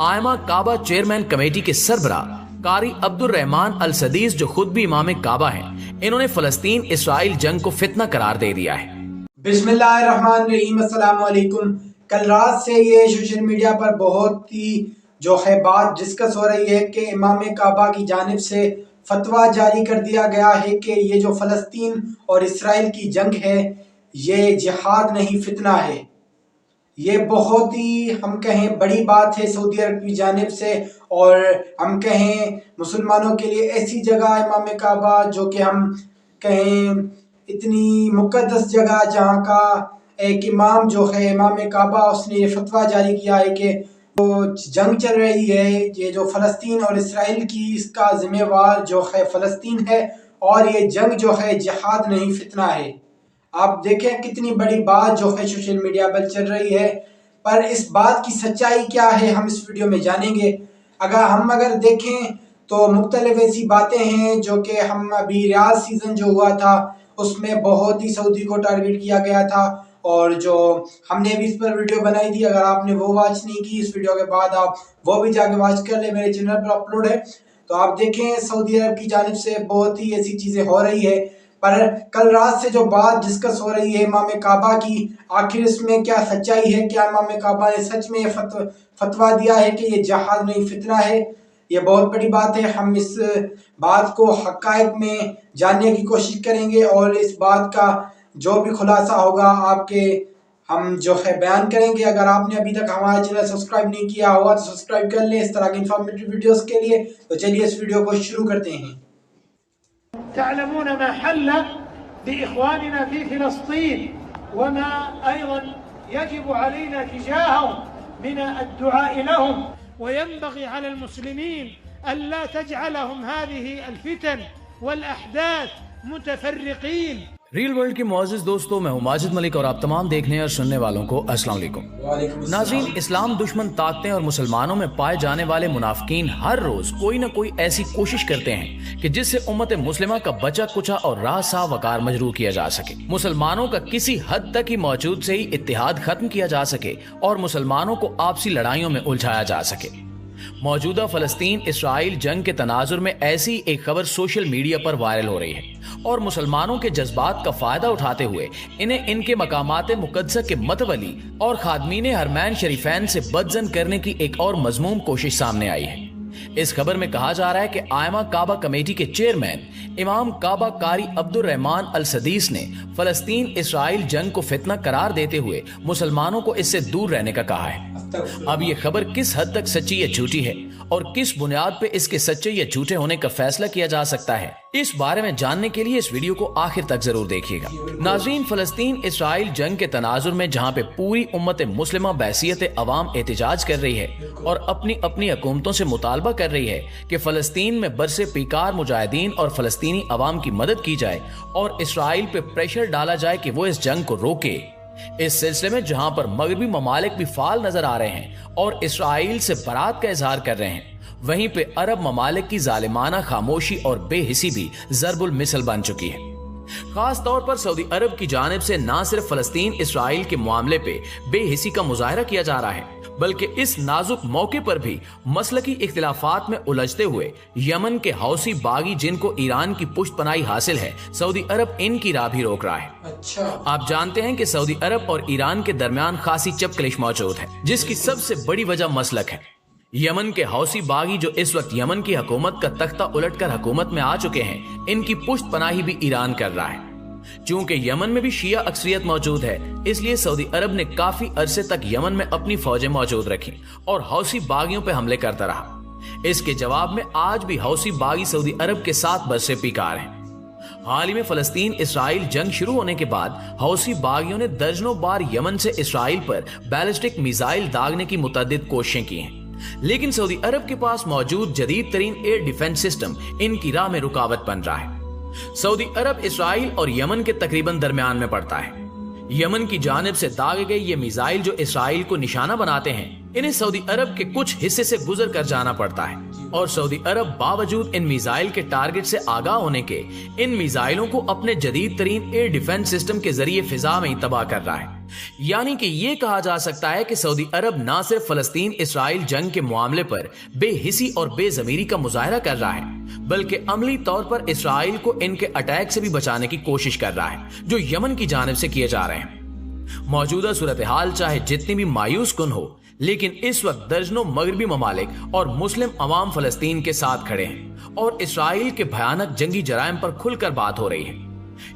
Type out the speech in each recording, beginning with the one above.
आयमा काबा chairman committee के सरबराह कारी अब्दुल रहमान अल सदीस, जो खुद भी इमाम काबा हैं, इन्होंने फलस्तीन इसराइल जंग को फितना करार दे दिया है। बिस्मिल्लाहिर्रहमानिर्रहीम, अस्सलाम वालेकुम। कल रात से ये सोशल मीडिया पर बहुत ही जो है बात डिस्कस हो रही है कि इमाम काबा की जानिब से फतवा जारी कर दिया गया है कि ये जो फ़लस्तीन और इसराइल की जंग है ये जिहाद नहीं फितना है। ये बहुत ही हम कहें बड़ी बात है सऊदी अरब की जानिब से, और हम कहें मुसलमानों के लिए ऐसी जगह इमाम काबा जो कि हम कहें इतनी मुक़द्दस जगह, जहाँ का एक इमाम जो है इमाम काबा, उसने ये फतवा जारी किया है कि जो जंग चल रही है ये जो फ़लस्तीन और इसराइल की, इसका ज़िम्मेवार जो है फ़लस्तीन है और ये जंग जो है जिहाद नहीं फितना है। आप देखें कितनी बड़ी बात जो है सोशल मीडिया पर चल रही है, पर इस बात की सच्चाई क्या है हम इस वीडियो में जानेंगे। अगर देखें तो मुख्तलिफ ऐसी बातें हैं जो कि हम अभी रियाद सीज़न जो हुआ था उसमें बहुत ही सऊदी को टारगेट किया गया था, और जो हमने भी इस पर वीडियो बनाई थी। अगर आपने वो वॉच नहीं की, इस वीडियो के बाद आप वो भी जाके वॉच कर ले, मेरे चैनल पर अपलोड है। तो आप देखें सऊदी अरब की जानिब से बहुत ही ऐसी चीज़ें हो रही है, पर कल रात से जो बात डिस्कस हो रही है इमाम काबा की, आखिर इसमें क्या सच्चाई है? क्या इमाम काबा ने सच में ये फतवा दिया है कि ये जिहाद नहीं फितना है? ये बहुत बड़ी बात है। हम इस बात को हक़ाइक़ में जानने की कोशिश करेंगे और इस बात का जो भी खुलासा होगा आपके हम जो है बयान करेंगे। अगर आपने अभी तक हमारा चैनल सब्सक्राइब नहीं किया होगा तो सब्सक्राइब कर लें इस तरह की इंफॉर्मेटिव वीडियोस के लिए। तो चलिए इस वीडियो को शुरू करते हैं। تعلمون ما حل بإخواننا في فلسطين وما أيضا يجب علينا تجاههم من الدعاء لهم، وينبغي على المسلمين ألا تجعلهم هذه الفتن والأحداث متفرقين۔ ریل ورلڈ کے معزز دوستوں، میں ہوں ماجد ملک اور آپ تمام دیکھنے اور سننے والوں کو السلام علیکم۔ ناظرین، اسلام دشمن طاقتیں اور مسلمانوں میں پائے جانے والے منافقین ہر روز کوئی نہ کوئی ایسی کوشش کرتے ہیں کہ جس سے امت مسلمہ کا بچا کچا اور راہ سا وقار مجروح کیا جا سکے، مسلمانوں کا کسی حد تک ہی موجود سے ہی اتحاد ختم کیا جا سکے اور مسلمانوں کو آپسی لڑائیوں میں الجھایا جا سکے۔ موجودہ فلسطین اسرائیل جنگ کے تناظر میں ایسی ایک خبر سوشل میڈیا پر وائرل ہو رہی ہے، اور مسلمانوں کے جذبات کا فائدہ اٹھاتے ہوئے انہیں ان کے مقامات مقدسہ کے متولی اور خادمین حرمین شریفین سے بدظن کرنے کی ایک اور مذموم کوشش سامنے آئی ہے۔ اس خبر میں کہا جا رہا ہے کہ آئمہ کعبہ کمیٹی کے چیئرمین امام کعبہ قاری عبد الرحمان ال سدیس نے فلسطین اسرائیل جنگ کو فتنہ قرار دیتے ہوئے مسلمانوں کو اس سے دور رہنے کا کہا ہے۔ اب یہ خبر کس حد تک سچی یا جھوٹی ہے اور کس بنیاد پہ اس کے سچے یا جھوٹے ہونے کا فیصلہ کیا جا سکتا ہے، اس بارے میں جاننے کے لیے اس ویڈیو کو آخر تک ضرور دیکھیے گا۔ ناظرین، فلسطین اسرائیل جنگ کے تناظر میں جہاں پہ پوری امت مسلمہ بحیثیت عوام احتجاج کر رہی ہے اور اپنی اپنی حکومتوں سے مطالبہ کر رہی ہے کہ فلسطین میں برسے پیکار مجاہدین اور فلسطینی عوام کی مدد کی جائے اور اسرائیل پہ پریشر ڈالا جائے کہ وہ اس جنگ کو روکے، اس سلسلے میں جہاں پر مغربی ممالک بھی فعال نظر آ رہے ہیں اور اسرائیل سے برات کا اظہار کر رہے ہیں، وہیں پہ عرب ممالک کی ظالمانہ خاموشی اور بے حسی بھی ضرب المثل بن چکی ہے۔ خاص طور پر سعودی عرب کی جانب سے نہ صرف فلسطین اسرائیل کے معاملے پہ بے حسی کا مظاہرہ کیا جا رہا ہے، بلکہ اس نازک موقع پر بھی مسلکی اختلافات میں الجھتے ہوئے یمن کے حوثی باغی، جن کو ایران کی پشت پناہی حاصل ہے، سعودی عرب ان کی راہ بھی روک رہا ہے۔ آپ جانتے ہیں کہ سعودی عرب اور ایران کے درمیان خاصی چپکلش موجود ہے، جس کی سب سے بڑی وجہ مسلک ہے۔ یمن کے حوثی باغی جو اس وقت یمن کی حکومت کا تختہ الٹ کر حکومت میں آ چکے ہیں، ان کی پشت پناہی بھی ایران کر رہا ہے۔ چونکہ یمن میں بھی شیعہ اکثریت موجود ہے، اس لیے سعودی عرب نے کافی عرصے تک یمن میں اپنی فوجیں موجود رکھی اور حوثی باغیوں پہ حملے کرتا رہا۔ اس کے جواب میں آج بھی حوثی باغی سعودی عرب کے ساتھ برسے پیکار ہیں۔ حال ہی میں فلسطین اسرائیل جنگ شروع ہونے کے بعد حوثی باغیوں نے درجنوں بار یمن سے اسرائیل پر بیلسٹک میزائل داغنے کی متعدد کوششیں کی ہیں، لیکن سعودی عرب کے پاس موجود جدید ترین ایئر ڈیفنس سسٹم ان کی راہ میں رکاوٹ بن رہا ہے۔ سعودی عرب اسرائیل اور یمن کے تقریباً درمیان میں پڑتا ہے۔ یمن کی جانب سے داغے گئے یہ میزائل جو اسرائیل کو نشانہ بناتے ہیں، انہیں سعودی عرب کے کچھ حصے سے گزر کر جانا پڑتا ہے، اور سعودی عرب باوجود ان میزائل کے ٹارگٹ سے آگاہ ہونے کے ان میزائلوں کو اپنے جدید ترین ایئر ڈیفنس سسٹم کے ذریعے فضا میں ہی تباہ کر رہا ہے۔ यानी कि ये कहा जा सकता है कि सऊदी अरब ना सिर्फ फलस्तीन इसराइल जंग के मामले पर बेहिसी और बेज़मीरी का मुजाहरा कर रहा है, बल्कि अमली तौर पर इसराइल को इनके अटैक से भी बचाने की कोशिश कर रहा है जो यमन की जानिब से किए जा रहे हैं। मौजूदा सूरत हाल चाहे जितनी भी मायूस कुन हो, लेकिन इस वक्त दर्जनों मगरबी ममालिक और मुस्लिम अवाम फलस्तीन के साथ खड़े हैं और इसराइल के भयानक जंगी जराइम पर खुलकर बात हो रही है।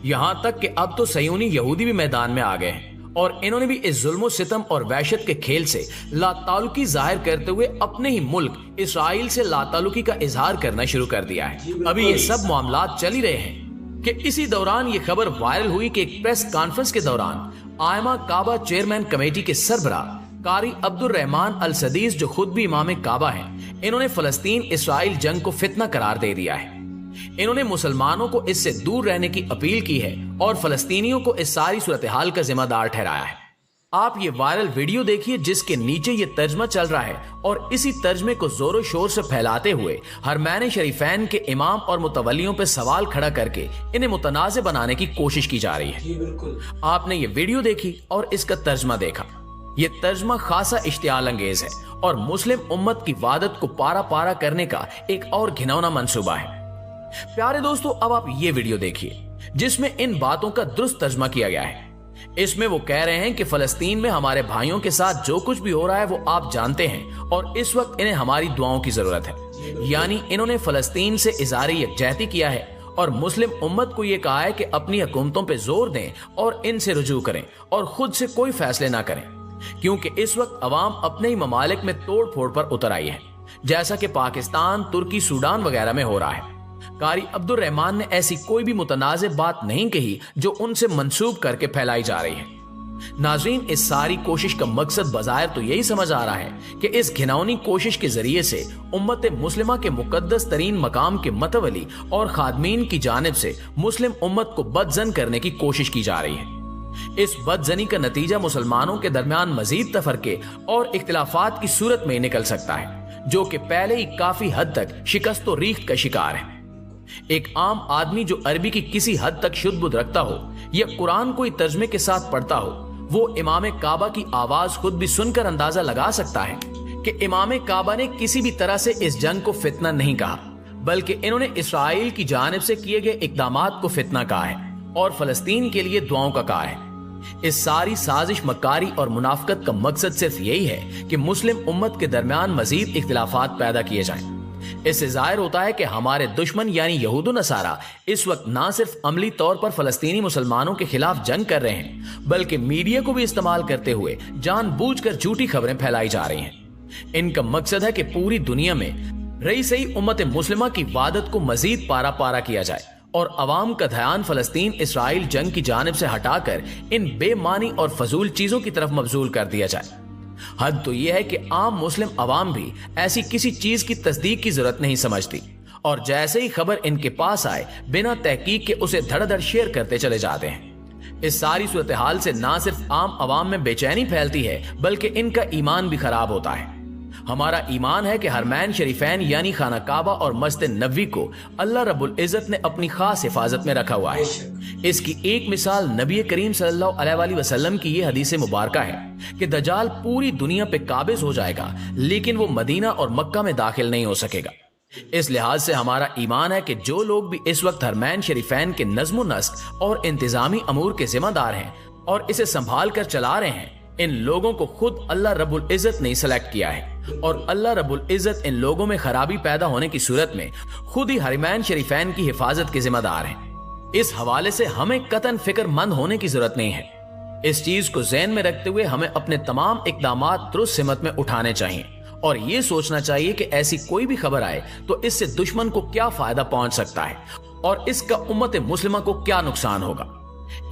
यहां तक कि अब तो सयूनी यहूदी भी मैदान में आ गए हैं और इन्होंने भी इस जुल्म सितम और वहशत के खेल से लाताल्लुकी जाहिर करते हुए अपने ही मुल्क इसराइल से लाताल्लुकी का इजहार करना शुरू कर दिया है। अभी ये सब मामलात चल ही रहे हैं कि इसी दौरान ये खबर वायरल हुई कि एक प्रेस कॉन्फ्रेंस के दौरान आयमा काबा चेयरमैन कमेटी के सरबराह कारी अब्दुल रहमान अल सदीस, जो खुद भी इमाम काबा हैं, इन्होंने फलस्तीन इसराइल जंग को फितना करार दे दिया है। इन्होंने मुसलमानों को इससे दूर रहने की अपील की है और फलस्तीनियों को इस सारी सूरत हाल का जिम्मेदार ठहराया है। आप ये वायरल वीडियो देखिए जिसके नीचे ये तर्जमा चल रहा है और इसी तर्जमे को जोरों शोर से फैलाते हुए हरमैन शरीफैन के इमाम और मुतवल्लियों पे सवाल खड़ा करके इन्हें मुतनाज़ बनाने की कोशिश की जा रही है। बिल्कुल आपने ये वीडियो देखी और इसका तर्जमा देखा। ये तर्जमा खासा इश्तियाल अंगेज है और मुस्लिम उम्मत की वादत को पारा पारा करने का एक और घिनौना मंसूबा है। प्यारे दोस्तों, अब आप ये वीडियो देखिए जिसमें इन बातों का दुरुस्त तर्जमा किया गया है। इसमें वो कह रहे हैं कि फलस्तीन में हमारे भाइयों के साथ जो कुछ भी हो रहा है वो आप जानते हैं और इस वक्त इन्हें हमारी दुआओं की जरूरत है। यानी इन्होंने फलस्तीन से इज़हारे यकजहती किया है और मुस्लिम उम्मत को ये कहा है कि अपनी हुकूमतों पे जोर दें और इनसे रुजू करें और खुद से कोई फैसले ना करें, क्योंकि इस वक्त अवाम अपने ही ममालिक में तोड़ फोड़ पर उतर आई है, जैसा कि पाकिस्तान, तुर्की, सूडान वगैरह में हो रहा है। कारी अब्दुल रहमान ने ऐसी कोई भी मुतनाज़ बात नहीं कही जो उनसे मंसूब करके फैलाई जा रही है। नाज़रीन, इस सारी कोशिश का मकसद बज़ाहिर तो यही समझ आ रहा है कि इस घिनौनी कोशिश के जरिए से उम्मत मुस्लिमा के मुकद्दस तरीन मकाम के मतवली और खादमीन की जानिब से मुस्लिम उम्मत को बदजन करने की कोशिश की जा रही है। इस बदजनी का नतीजा मुसलमानों के दरमियान मजीद तफरके और इख्तिलाफात की सूरत में निकल सकता है, जो कि पहले ही काफी हद तक शिकस्त और रीख का शिकार है। एक आम आदमी जो अरबी की किसी हद तक शुद्ध बुद्ध रखता हो या कुरान को तर्जमे के साथ पढ़ता हो, वो इमाम काबा की आवाज खुद भी सुनकर अंदाजा लगा सकता है कि इमाम काबा ने किसी भी तरह से इस जंग को फितना नहीं कहा, बल्कि इन्होंने इसराइल की जानिब से किए गए इक़दामात को फितना कहा है और फलस्तीन के लिए दुआओं का कहा है। इस सारी साजिश, मकारी और मुनाफकत का मकसद सिर्फ यही है कि मुस्लिम उम्मत के दरमियान मजीद इख्तिलाफात पैदा किए जाएं। इससे जाहिर होता है कि हमारे दुश्मन यानी यहूद नसारा इस वक्त ना सिर्फ अमली तौर पर फलस्तीनी मुसलमानों के खिलाफ जंग कर रहे हैं, बल्कि मीडिया को भी इस्तेमाल करते हुए जानबूझकर झूठी खबरें फैलाई जा रही हैं। इनका मकसद है कि पूरी दुनिया में रही सही उम्मत मुस्लिमा की वादत को मजीद पारा पारा किया जाए और अवाम का ध्यान फलस्तीन इसराइल जंग की जानिब से हटाकर इन बेमानी और फजूल चीजों की तरफ मबजूल कर दिया जाए। हद तो यह है कि आम मुस्लिम अवाम भी ऐसी किसी चीज की तस्दीक की जरूरत नहीं समझती और जैसे ही खबर इनके पास आए बिना तहकीक के उसे धड़ाधड़ शेयर करते चले जाते हैं। इस सारी सूरत हाल से ना सिर्फ आम अवाम में बेचैनी फैलती है, बल्कि इनका ईमान भी खराब होता है। हमारा ईमान है कि हरमैन शरीफैन यानी खाना काबा और मस्जिद नबवी को अल्लाह रब्बुल इज्जत ने अपनी खास हिफाजत में रखा हुआ है। इसकी एक मिसाल नबी करीम सल्लल्लाहु अलैहि वसल्लम की ये हदीस मुबारका है कि दज्जाल पूरी दुनिया पे काबिज हो जाएगा, लेकिन वो मदीना और मक्का में दाखिल नहीं हो सकेगा। इस लिहाज से हमारा ईमान है कि जो लोग भी इस वक्त हरमैन शरीफैन के नज़्म नस्क और इंतजामी अमूर के जिम्मेदार हैं और इसे संभाल कर चला रहे हैं, इन लोगों को खुद अल्लाह रब्बुल इज्जत ने सेलेक्ट किया है और अल्लाह रब्बुल इज्जत इन लोगों में खराबी पैदा होने की सूरत में खुद ही हरमैन शरीफैन की हिफाजत के जिम्मेदार हैं। इस हवाले से हमें कतन फिक्रमंद होने की जरूरत नहीं है। इस चीज को ज़हन में रखते हुए हमें अपने तमाम इक़दामात दुरुस्त सिमत में उठाने चाहिए और ये सोचना चाहिए कि ऐसी कोई भी खबर आए तो इससे दुश्मन को क्या फायदा पहुंच सकता है और इसका उम्मत मुस्लिमा को क्या नुकसान होगा।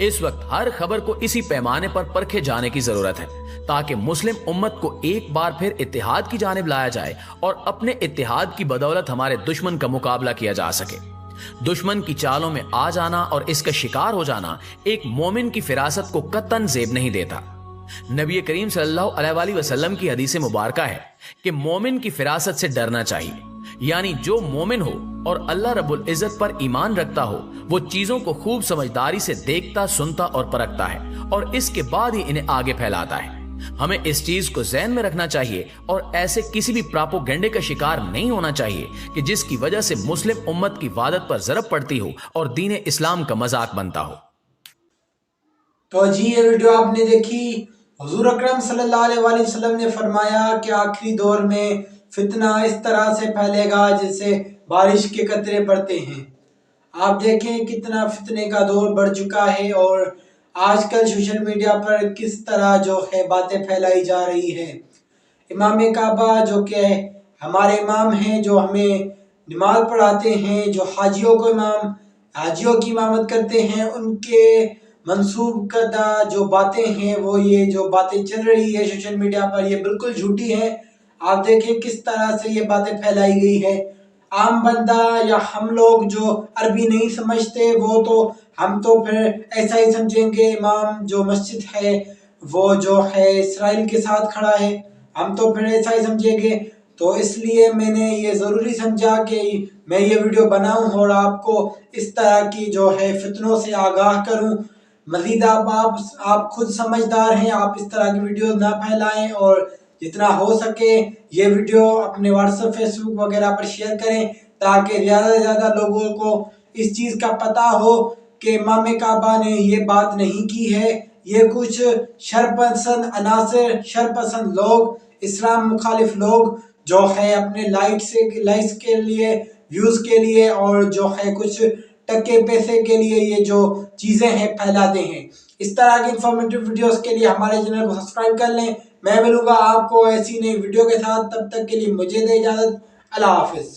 इस वक्त हर खबर को इसी पैमाने पर परखे जाने की जरूरत है ताकि मुस्लिम उम्मत को एक बार फिर इत्तेहाद की जानिब लाया जाए और अपने इत्तेहाद की बदौलत हमारे दुश्मन का मुकाबला किया जा सके। दुश्मन की चालों में आ जाना और इसका शिकार हो जाना एक मोमिन की फिरासत को कतन जेब नहीं देता। नबी करीम सल्लल्लाहु अलैहि वसल्लम की हदीस मुबारका है कि मोमिन की फिरासत से डरना चाहिए, यानी जो मोमिन हो और अल्लाह रब्बुल इज्जत पर ईमान रखता हो वो चीजों को खूब समझदारी से देखता, सुनता और परखता है اور اس کے بعد ہی انہیں آگے پھیلاتا ہے۔ ہمیں اس چیز کو ذہن میں رکھنا چاہیے اور ایسے کسی بھی پراپوگنڈے کا شکار نہیں ہونا چاہیے کہ جس کی وجہ سے مسلم امت کی وحدت پر ضرب پڑتی ہو اور دین اسلام کا مذاق بنتا ہو۔ تو جی یہ ویڈیو آپ نے دیکھی، حضور اکرم صلی اللہ علیہ وآلہ وسلم نے فرمایا کہ آخری دور میں فتنہ اس طرح سے پھیلے گا جیسے بارش کے قطرے پڑتے ہیں۔ آپ دیکھیں کتنا فتنے کا دور بڑھ چکا ہے اور آج کل سوشل میڈیا پر کس طرح جو ہے باتیں پھیلائی جا رہی ہے۔ امام کعبہ جو کہ ہمارے امام ہیں، جو ہمیں نماز پڑھاتے ہیں، جو حاجیوں کی امامت کرتے ہیں، ان کے منسوب کردہ جو باتیں ہیں، وہ یہ جو باتیں چل رہی ہے سوشل میڈیا پر، یہ بالکل جھوٹی ہیں۔ آپ دیکھیں کس طرح سے یہ باتیں پھیلائی گئی ہے۔ عام بندہ یا ہم لوگ جو عربی نہیں سمجھتے ہم تو پھر ایسا ہی سمجھیں گے امام جو مسجد ہے وہ جو ہے اسرائیل کے ساتھ کھڑا ہے، ہم تو پھر ایسا ہی سمجھیں گے۔ تو اس لیے میں نے یہ ضروری سمجھا کہ میں یہ ویڈیو بناؤں اور آپ کو اس طرح کی جو ہے فتنوں سے آگاہ کروں۔ مزید آپ خود سمجھدار ہیں، آپ اس طرح کی ویڈیو نہ پھیلائیں اور جتنا ہو سکے یہ ویڈیو اپنے واٹس ایپ، فیس بک وغیرہ پر شیئر کریں تاکہ زیادہ سے زیادہ لوگوں کو اس چیز کا پتہ ہو کہ امام کعبہ نے یہ بات نہیں کی ہے۔ یہ کچھ شرپسند عناصر، شرپسند لوگ، اسلام مخالف لوگ جو ہے اپنے لائکس کے لیے، ویوز کے لیے اور جو ہے کچھ ٹکے پیسے کے لیے یہ جو چیزیں ہیں پھیلاتے ہیں۔ اس طرح کی انفارمیٹیو ویڈیوز کے لیے ہمارے چینل کو سبسکرائب کر لیں۔ میں ملوں گا آپ کو ایسی نئی ویڈیو کے ساتھ، تب تک کے لیے مجھے دے اجازت۔ اللہ حافظ۔